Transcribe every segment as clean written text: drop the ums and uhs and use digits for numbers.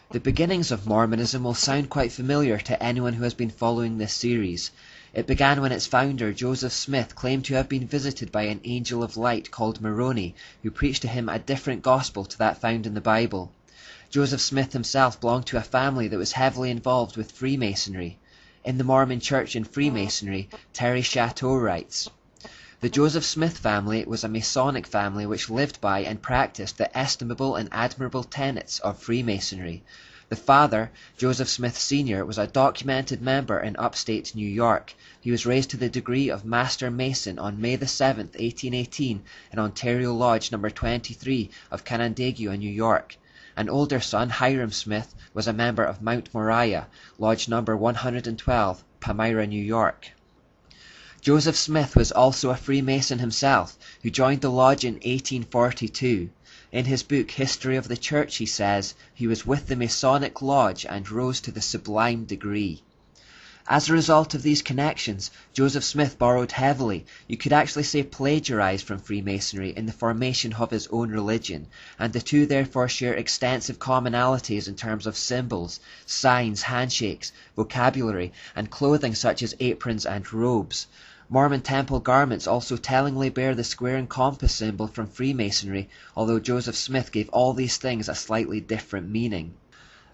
The beginnings of Mormonism will sound quite familiar to anyone who has been following this series. It began when its founder, Joseph Smith, claimed to have been visited by an angel of light called Moroni, who preached to him a different gospel to that found in the Bible. Joseph Smith himself belonged to a family that was heavily involved with Freemasonry. In the Mormon Church and Freemasonry, Terry Chateau writes, "The Joseph Smith family was a Masonic family which lived by and practiced the estimable and admirable tenets of Freemasonry. The father, Joseph Smith Sr., was a documented member in upstate New York. He was raised to the degree of Master Mason on May the 7th, 1818, in Ontario Lodge No. 23 of Canandaigua, New York. An older son, Hiram Smith, was a member of Mount Moriah, Lodge No. 112, Palmyra, New York. Joseph Smith was also a Freemason himself, who joined the lodge in 1842. In his book History of the Church he says, he was with the Masonic Lodge and rose to the sublime degree. As a result of these connections, Joseph Smith borrowed heavily, you could actually say plagiarized from Freemasonry in the formation of his own religion, and the two therefore share extensive commonalities in terms of symbols, signs, handshakes, vocabulary, and clothing such as aprons and robes. Mormon temple garments also tellingly bear the square and compass symbol from Freemasonry, although Joseph Smith gave all these things a slightly different meaning.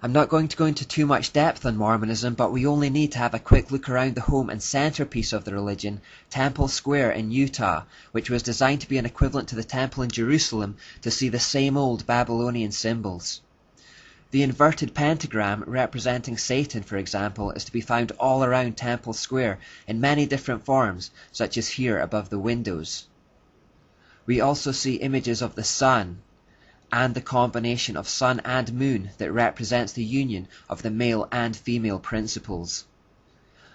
I'm not going to go into too much depth on Mormonism, but we only need to have a quick look around the home and centerpiece of the religion, Temple Square in Utah, which was designed to be an equivalent to the temple in Jerusalem, to see the same old Babylonian symbols. The inverted pentagram representing Satan, for example, is to be found all around Temple Square in many different forms, such as here above the windows. We also see images of the sun, and the combination of sun and moon that represents the union of the male and female principles.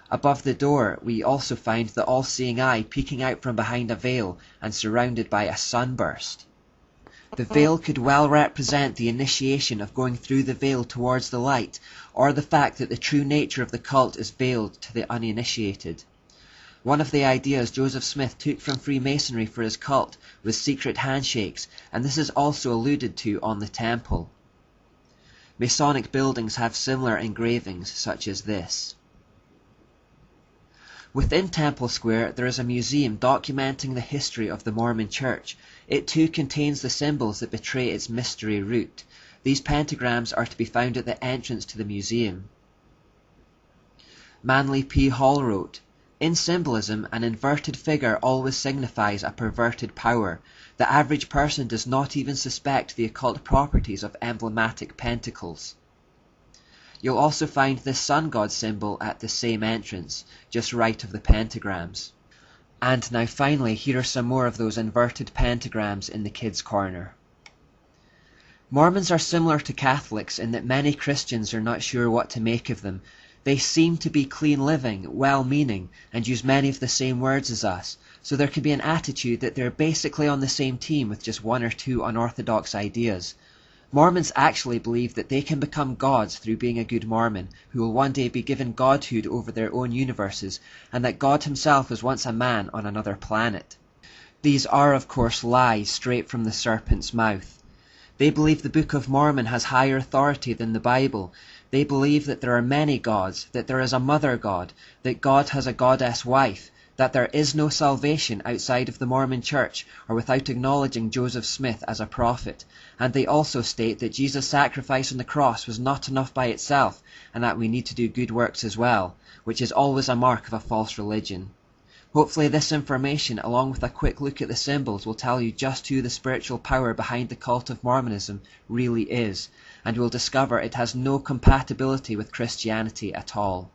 Above the door we also find the all-seeing eye peeking out from behind a veil and surrounded by a sunburst. The veil could well represent the initiation of going through the veil towards the light, or the fact that the true nature of the cult is veiled to the uninitiated. One of the ideas Joseph Smith took from Freemasonry for his cult was secret handshakes, and this is also alluded to on the temple. Masonic buildings have similar engravings such as this. Within Temple Square there is a museum documenting the history of the Mormon Church. It too contains the symbols that betray its mystery root. These pentagrams are to be found at the entrance to the museum. Manly P. Hall wrote, "In symbolism, an inverted figure always signifies a perverted power. The average person does not even suspect the occult properties of emblematic pentacles." You'll also find the sun god symbol at the same entrance, just right of the pentagrams. And now finally, here are some more of those inverted pentagrams in the kids' corner. Mormons are similar to Catholics in that many Christians are not sure what to make of them. They seem to be clean living, well-meaning, and use many of the same words as us, so there could be an attitude that they're basically on the same team with just one or two unorthodox ideas. Mormons actually believe that they can become gods through being a good Mormon, who will one day be given godhood over their own universes, and that God himself was once a man on another planet. These are, of course, lies straight from the serpent's mouth. They believe the Book of Mormon has higher authority than the Bible. They believe that there are many gods, that there is a mother god, that God has a goddess wife, that there is no salvation outside of the Mormon Church or without acknowledging Joseph Smith as a prophet, and they also state that Jesus' sacrifice on the cross was not enough by itself, and that we need to do good works as well, which is always a mark of a false religion. Hopefully this information, along with a quick look at the symbols, will tell you just who the spiritual power behind the cult of Mormonism really is, and we'll discover it has no compatibility with Christianity at all.